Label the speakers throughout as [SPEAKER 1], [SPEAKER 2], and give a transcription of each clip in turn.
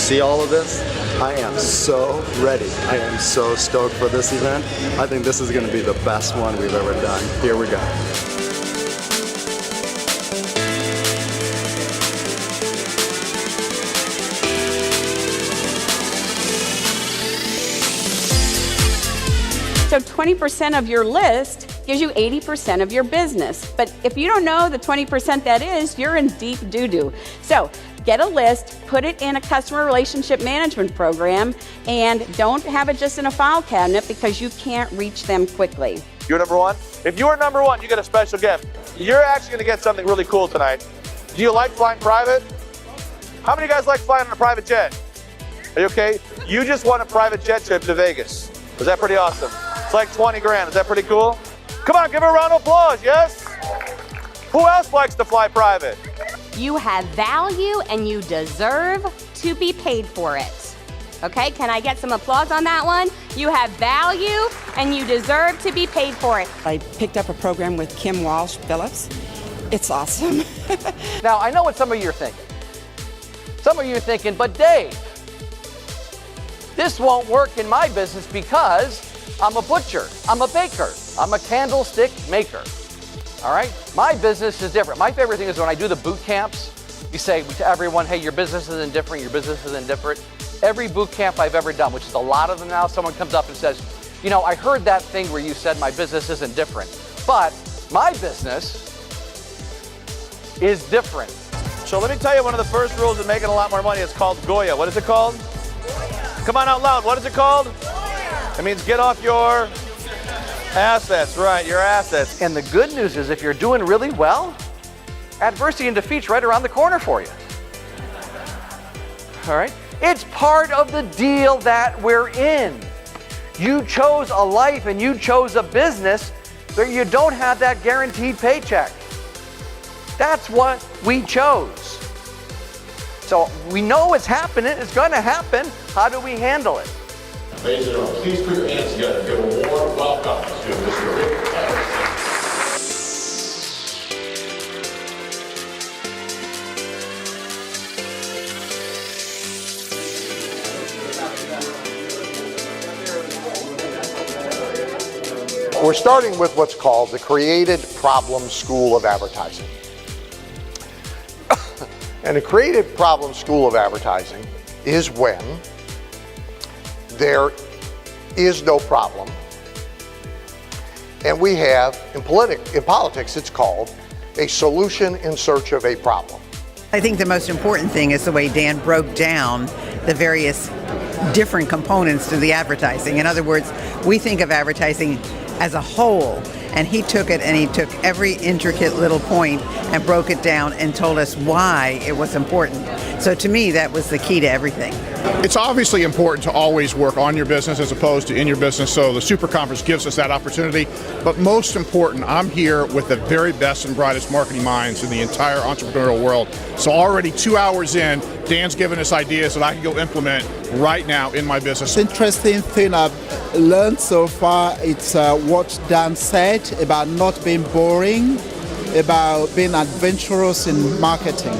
[SPEAKER 1] see all of this? I am so ready. I am so stoked for this event. I think this is going to be the best one we've ever done. Here we go.
[SPEAKER 2] So 20% of your list gives you 80% of your business. But if you don't know the 20% that is, you're in deep doo-doo. So get a list, put it in a customer relationship management program, and don't have it just in a file cabinet because you can't reach them quickly.
[SPEAKER 3] You're number one? If you're number one, you get a special gift. You're actually going to get something really cool tonight. Do you like flying private? How many of you guys like flying on a private jet? Are you okay? You just won a private jet trip to Vegas. Is that pretty awesome? It's like 20 grand. Is that pretty cool? Come on, give her a round of applause, yes? Who else likes to fly private?
[SPEAKER 4] You have value and you deserve to be paid for it. Okay, can I get some applause on that one? You have value and you deserve to be paid for it.
[SPEAKER 5] I picked up a program with Kim Walsh Phillips. It's awesome.
[SPEAKER 6] Now, I know what some of you are thinking. Some of you are thinking, but Dave, this won't work in my business because I'm a butcher, I'm a baker, I'm a candlestick maker. All right? My business is different. My favorite thing is when I do the boot camps, you say to everyone, hey, your business isn't different, your business isn't different. Every boot camp I've ever done, which is a lot of them now, someone comes up and says, you know, I heard that thing where you said my business isn't different, but my business is different.
[SPEAKER 3] So let me tell you one of the first rules of making a lot more money. It's called Goya. What is it called? Goya. Come on out loud. What is it called? Goya. It means get off your assets, right, your assets.
[SPEAKER 6] And the good news is if you're doing really well, adversity and defeat's right around the corner for you. All right? It's part of the deal that we're in. You chose a life and you chose a business where you don't have that guaranteed paycheck. That's what we chose. So we know it's happening, it's going to happen. How do we handle it?
[SPEAKER 7] Ladies and gentlemen, please put your hands together and give a warm welcome to Mr. Rick Patterson.
[SPEAKER 8] We're starting with what's called the Created Problem School of Advertising. And the Created Problem School of Advertising is when there is no problem, and we have, in politics, it's called a solution in search of a problem.
[SPEAKER 5] I think the most important thing is the way Dan broke down the various different components to the advertising. In other words, we think of advertising as a whole, and he took it and he took every intricate little point and broke it down and told us why it was important. So to me, that was the key to everything.
[SPEAKER 9] It's obviously important to always work on your business as opposed to in your business, so the SuperConference gives us that opportunity. But most important, I'm here with the very best and brightest marketing minds in the entire entrepreneurial world. So already 2 hours in, Dan's given us ideas that I can go implement right now in my business.
[SPEAKER 10] The interesting thing I've learned so far, it's what Dan said about not being boring, about being adventurous in marketing.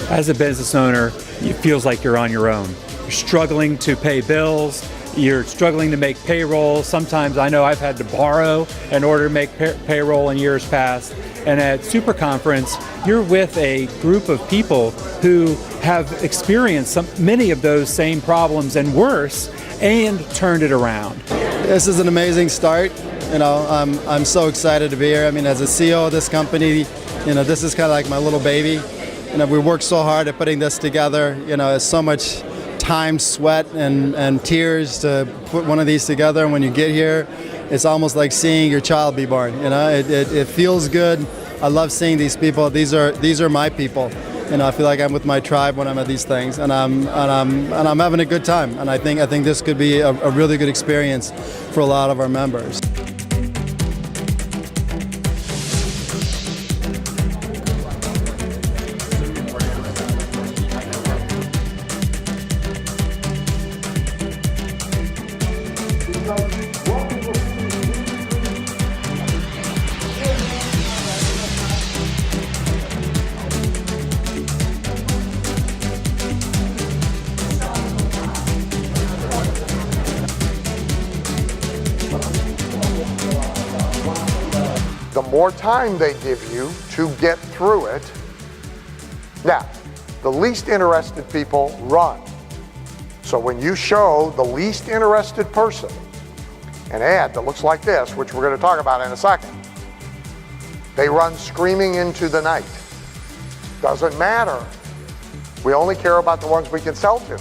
[SPEAKER 11] As a business owner, it feels like you're on your own. You're struggling to pay bills, you're struggling to make payroll. Sometimes I know I've had to borrow in order to make payroll in years past. And at SuperConference, you're with a group of people who have experienced many of those same problems and worse, and turned it around.
[SPEAKER 1] This is an amazing start. You know, I'm so excited to be here. I mean, as a CEO of this company, you know, this is kind of like my little baby. You know, we worked so hard at putting this together. You know, it's so much time, sweat, and tears to put one of these together. And when you get here, it's almost like seeing your child be born. You know, it feels good. I love seeing these people. These are my people. You know, I feel like I'm with my tribe when I'm at these things, and I'm having a good time. And I think this could be a really good experience for a lot of our members.
[SPEAKER 8] more time they give you to get through it. Now, the least interested people run. So when you show the least interested person an ad that looks like this, which we're going to talk about in a second, they run screaming into the night. Doesn't matter. We only care about the ones we can sell to.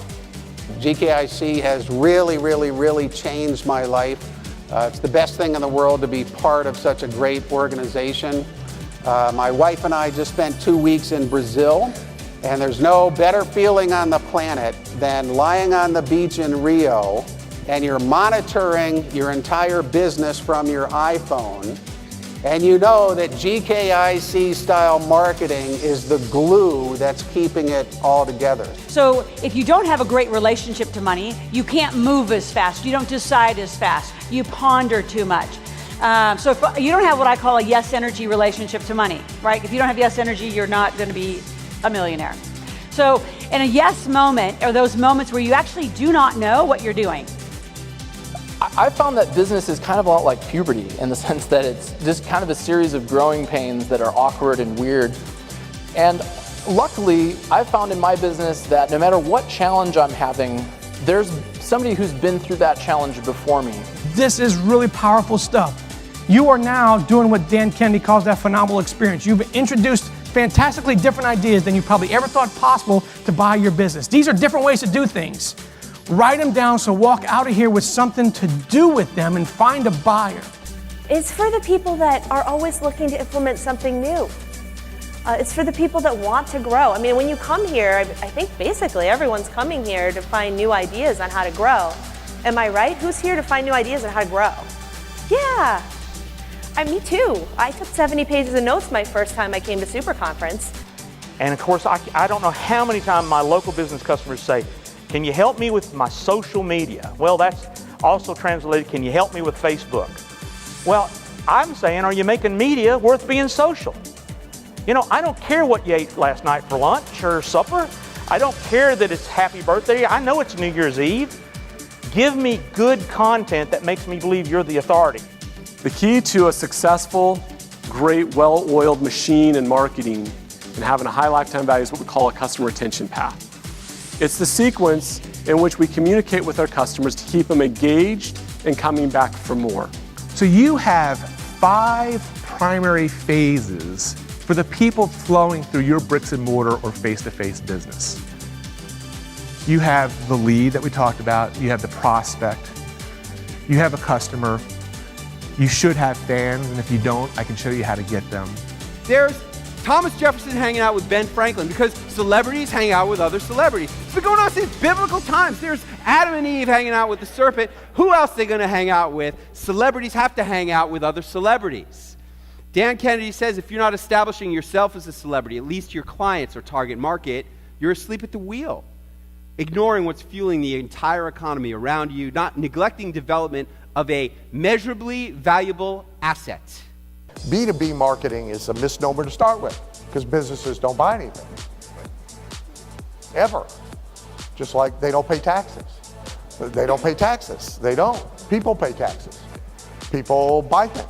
[SPEAKER 12] GKIC has really changed my life. It's the best thing in the world to be part of such a great organization. My wife and I just spent 2 weeks in Brazil, and there's no better feeling on the planet than lying on the beach in Rio and you're monitoring your entire business from your iPhone, and you know that GKIC style marketing is the glue that's keeping it all together.
[SPEAKER 13] So if you don't have a great relationship to money, you can't move as fast, you don't decide as fast, you ponder too much. So if you don't have what I call a yes energy relationship to money, right? If you don't have yes energy, you're not going to be a millionaire. So in a yes moment are those moments where you actually do not know what you're doing.
[SPEAKER 14] I found that business is kind of a lot like puberty in the sense that it's just kind of a series of growing pains that are awkward and weird. And luckily, I've found in my business that no matter what challenge I'm having, there's somebody who's been through that challenge before me.
[SPEAKER 15] This is really powerful stuff. You are now doing what Dan Kennedy calls that phenomenal experience. You've introduced fantastically different ideas than you probably ever thought possible to buy your business. These are different ways to do things. Write them down, so walk out of here with something to do with them and find a buyer.
[SPEAKER 16] It's for the people that are always looking to implement something new. It's for the people that want to grow. I mean, when you come here, I think basically everyone's coming here to find new ideas on how to grow. Am I right? Who's here to find new ideas on how to grow? Yeah, me too. I took 70 pages of notes my first time I came to SuperConference.
[SPEAKER 17] And of course, I don't know how many times my local business customers say, can you help me with my social media? Well, that's also translated, can you help me with Facebook? Well, I'm saying, are you making media worth being social? You know, I don't care what you ate last night for lunch or supper. I don't care that it's happy birthday. I know it's New Year's Eve. Give me good content that makes me believe you're the authority.
[SPEAKER 18] The key to a successful, great, well-oiled machine in marketing and having a high lifetime value is what we call a customer retention path. It's the sequence in which we communicate with our customers to keep them engaged and coming back for more.
[SPEAKER 19] So you have 5 primary phases for the people flowing through your bricks and mortar or face-to-face business. You have the lead that we talked about, you have the prospect, you have a customer, you should have fans, and if you don't, I can show you how to get them.
[SPEAKER 20] There's Thomas Jefferson hanging out with Ben Franklin because celebrities hang out with other celebrities. It's been going on since biblical times. There's Adam and Eve hanging out with the serpent. Who else are they going to hang out with? Celebrities have to hang out with other celebrities. Dan Kennedy says if you're not establishing yourself as a celebrity, at least your clients or target market, you're asleep at the wheel, ignoring what's fueling the entire economy around you, not neglecting development of a measurably valuable asset.
[SPEAKER 8] B2B marketing is a misnomer to start with because businesses don't buy anything. Ever. Just like they don't pay taxes. They don't pay taxes. They don't. People pay taxes. People buy things.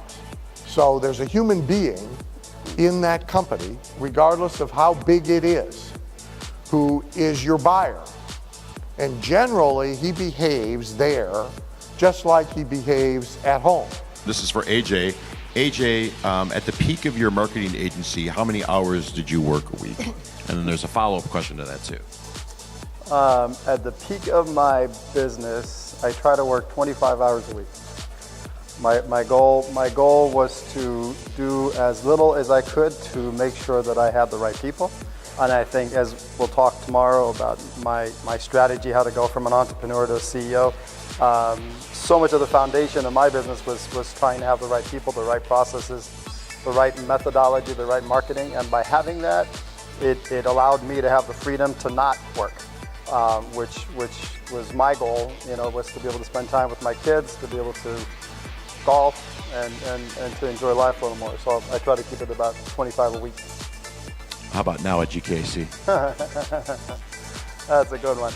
[SPEAKER 8] So there's a human being in that company, regardless of how big it is, who is your buyer. And generally, he behaves there just like he behaves at home.
[SPEAKER 7] This is for AJ. AJ, at the peak of your marketing agency, how many hours did you work a week? And then there's a follow-up question to that too.
[SPEAKER 21] At the peak of my business, I try to work 25 hours a week. My goal was to do as little as I could to make sure that I had the right people. And I think, as we'll talk tomorrow about my strategy, how to go from an entrepreneur to a CEO, so much of the foundation of my business was trying to have the right people, the right processes, the right methodology, the right marketing. And by having that, it allowed me to have the freedom to not work, which was my goal, was to be able to spend time with my kids, to be able to golf and to enjoy life a little more. So I try to keep it about 25 a week.
[SPEAKER 7] How about now at GKIC?
[SPEAKER 21] That's a good one.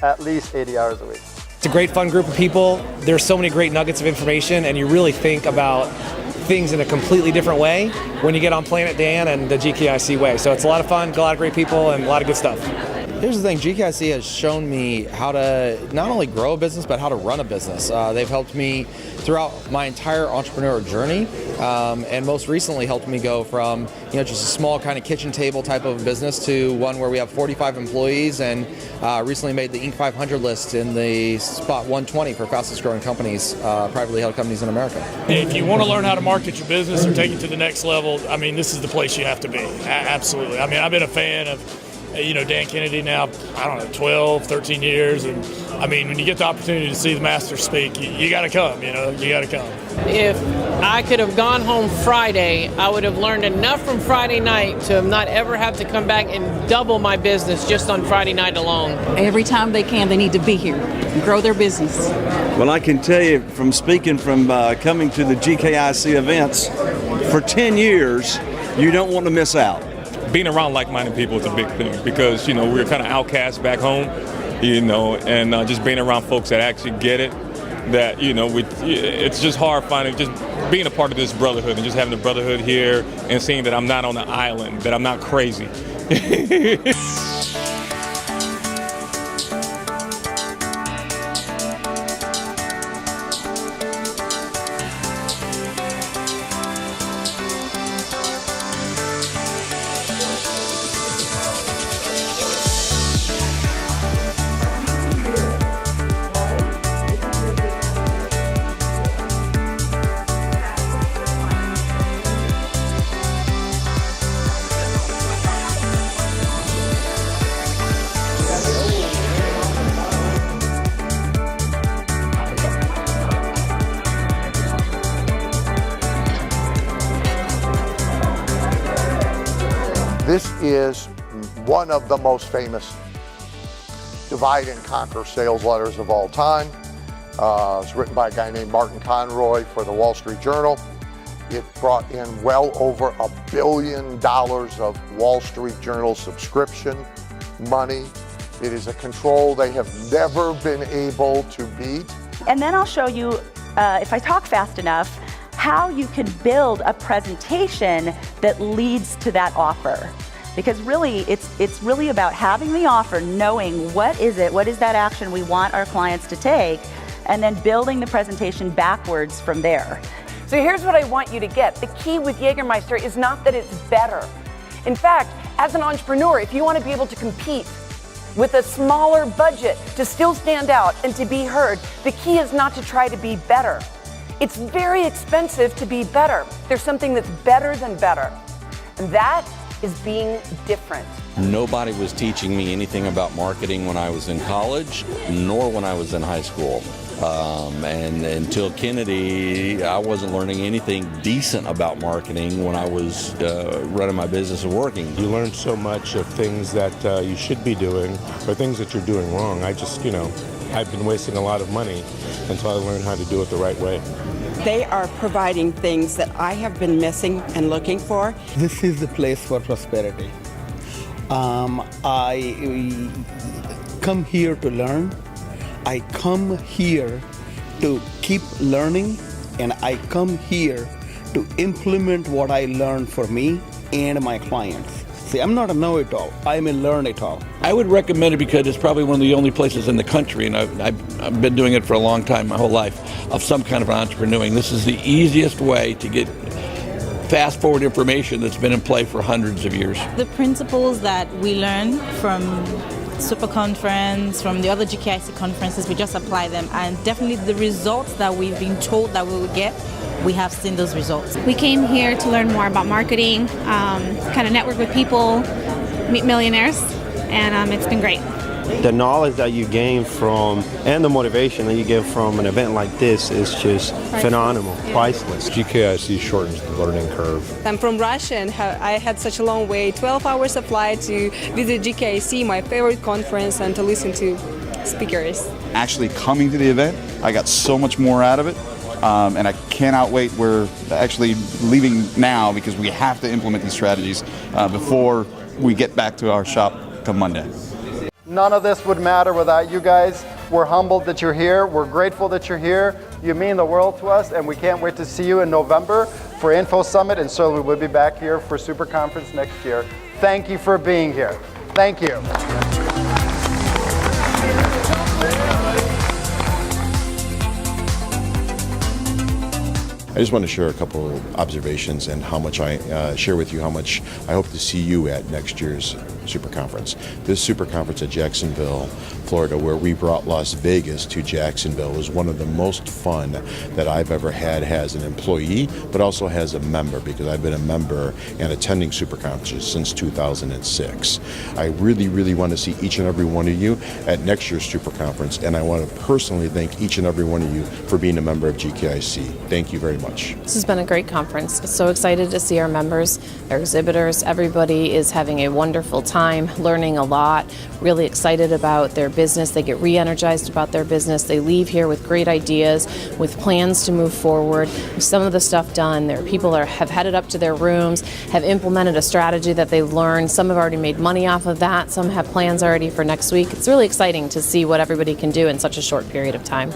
[SPEAKER 21] At least 80 hours a week.
[SPEAKER 22] It's a great fun group of people. There's so many great nuggets of information, and you really think about
[SPEAKER 2] things in a completely different way when you get on Planet Dan and the GKIC way. So it's a lot of fun, a lot of great people, and a lot of good stuff.
[SPEAKER 22] Here's the thing, GKIC has shown me how to not only grow a business, but how to run a business. They've helped me throughout my entire entrepreneur journey, and most recently helped me go from just a small kind of kitchen table type of business to one where we have 45 employees, and recently made the Inc. 500 list in the spot 120 for fastest growing companies, privately held companies in America.
[SPEAKER 23] If you want to learn how to market your business or take it to the next level, I mean, this is the place you have to be. Absolutely. I mean, I've been a fan of Dan Kennedy now, 12, 13 years. And I mean, when you get the opportunity to see the master speak, you got to come, you got to come.
[SPEAKER 24] If I could have gone home Friday, I would have learned enough from Friday night to not ever have to come back and double my business just on Friday night alone.
[SPEAKER 25] Every time they can, they need to be here and grow their business.
[SPEAKER 26] Well, I can tell you from speaking from coming to the GKIC events for 10 years, you don't want to miss out.
[SPEAKER 27] Being around like-minded people is a big thing because, we're kind of outcasts back home, and just being around folks that actually get it, that, it's just hard finding, just being a part of this brotherhood and just having the brotherhood here and seeing that I'm not on the island, that I'm not crazy.
[SPEAKER 8] This is one of the most famous divide and conquer sales letters of all time. It's written by a guy named Martin Conroy for the Wall Street Journal. It brought in well over $1 billion of Wall Street Journal subscription money. It is a control they have never been able to beat.
[SPEAKER 28] And then I'll show you, if I talk fast enough, how you can build a presentation that leads to that offer. Because really, it's really about having the offer, knowing what is that action we want our clients to take, and then building the presentation backwards from there.
[SPEAKER 29] So here's what I want you to get. The key with Jägermeister is not that it's better. In fact, as an entrepreneur, if you want to be able to compete with a smaller budget, to still stand out and to be heard, the key is not to try to be better. It's very expensive to be better. There's something that's better than better. And that is being different.
[SPEAKER 30] Nobody was teaching me anything about marketing when I was in college, nor when I was in high school. And until Kennedy, I wasn't learning anything decent about marketing when I was running my business and working.
[SPEAKER 31] You learn so much of things that you should be doing or things that you're doing wrong. I've been wasting a lot of money until I learned how to do it the right way.
[SPEAKER 32] They are providing things that I have been missing and looking for.
[SPEAKER 33] This is the place for prosperity. I come here to learn. I come here to keep learning, and I come here to implement what I learned for me and my clients. See, I'm not a know-it-all. I'm a learn-it-all.
[SPEAKER 34] I would recommend it because it's probably one of the only places in the country, and I've been doing it for a long time, my whole life, of some kind of entrepreneuring. This is the easiest way to get fast-forward information that's been in play for hundreds of years.
[SPEAKER 35] The principles that we learn from SuperConference, from the other GKIC conferences, we just apply them, and definitely the results that we've been told that we will get, we have seen those results.
[SPEAKER 36] We came here to learn more about marketing, kind of network with people, meet millionaires, and it's been great.
[SPEAKER 37] The knowledge that you gain from and the motivation that you get from an event like this is just phenomenal, priceless.
[SPEAKER 31] GKIC shortens the learning curve.
[SPEAKER 38] I'm from Russia and I had such a long way, 12 hours of flight to visit GKIC, my favorite conference, and to listen to speakers.
[SPEAKER 39] Actually coming to the event, I got so much more out of it. And I cannot wait. We're actually leaving now because we have to implement these strategies before we get back to our shop come Monday.
[SPEAKER 21] None of this would matter without you guys. We're humbled that you're here. We're grateful that you're here. You mean the world to us, and we can't wait to see you in November. for Info Summit, and so we will be back here for SuperConference next year. Thank you for being here. Thank you.
[SPEAKER 1] I just want to share a couple observations and how much share with you how much I hope to see you at next year's SuperConference. This SuperConference at Jacksonville, Florida, where we brought Las Vegas to Jacksonville, was one of the most fun that I've ever had as an employee, but also as a member, because I've been a member and attending SuperConferences since 2006. I really, really want to see each and every one of you at next year's SuperConference, and I want to personally thank each and every one of you for being a member of GKIC. Thank you very much.
[SPEAKER 2] This has been a great conference. So excited to see our members, our exhibitors. Everybody is having a wonderful time, learning a lot, really excited about their business. They get re-energized about their business. They leave here with great ideas, with plans to move forward. Some of the stuff done. There are people that have headed up to their rooms, have implemented a strategy that they've learned. Some have already made money off of that. Some have plans already for next week. It's really exciting to see what everybody can do in such a short period of time.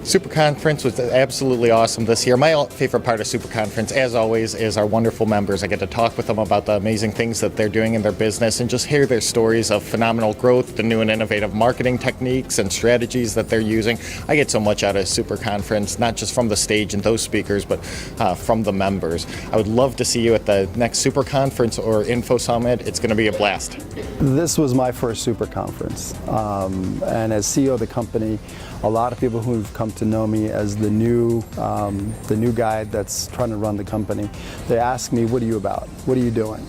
[SPEAKER 3] SuperConference was absolutely awesome this year. My favorite part of SuperConference, as always, is our wonderful members. I get to talk with them about the amazing things that they're doing in their business and just hear their stories of phenomenal growth, the new and innovative marketing techniques and strategies that they're using. I get so much out of SuperConference, not just from the stage and those speakers, but from the members. I would love to see you at the next SuperConference or Info Summit. It's going to be a blast.
[SPEAKER 21] This was my first SuperConference, and as CEO of the company, a lot of people who've come to know me as the new guy that's trying to run the company, they ask me, what are you about? What are you doing?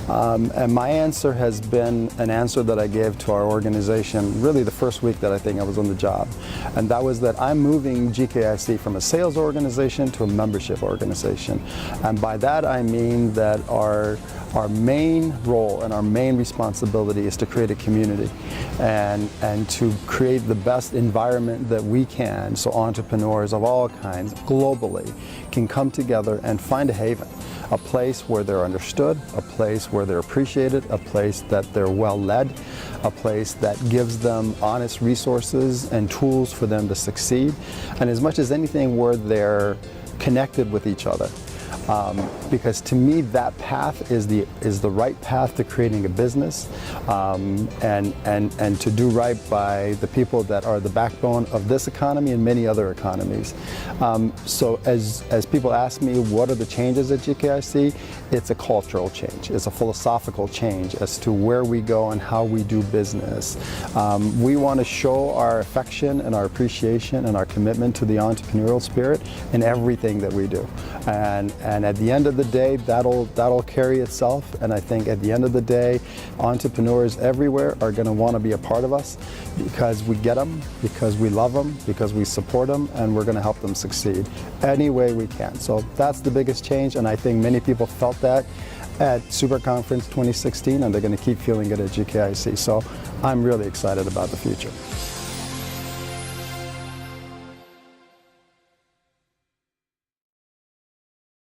[SPEAKER 21] And my answer has been an answer that I gave to our organization really the first week that I think I was on the job. And that was that I'm moving GKIC from a sales organization to a membership organization. And by that I mean that our main role and our main responsibility is to create a community and to create the best environment that we can so entrepreneurs of all kinds globally can come together and find a haven. A place where they're understood, a place where they're appreciated, a place that they're well led, a place that gives them honest resources and tools for them to succeed, and as much as anything where they're connected with each other. Because to me that path is the right path to creating a business and to do right by the people that are the backbone of this economy and many other economies. So as people ask me what are the changes at GKIC, it's a cultural change, it's a philosophical change as to where we go and how we do business. We want to show our affection and our appreciation and our commitment to the entrepreneurial spirit in everything that we do. And at the end of the day, that'll carry itself. And I think at the end of the day, entrepreneurs everywhere are going to want to be a part of us because we get them, because we love them, because we support them, and we're going to help them succeed any way we can. So that's the biggest change, and I think many people felt that at SuperConference 2016, and they're going to keep feeling it at GKIC. So I'm really excited about the future.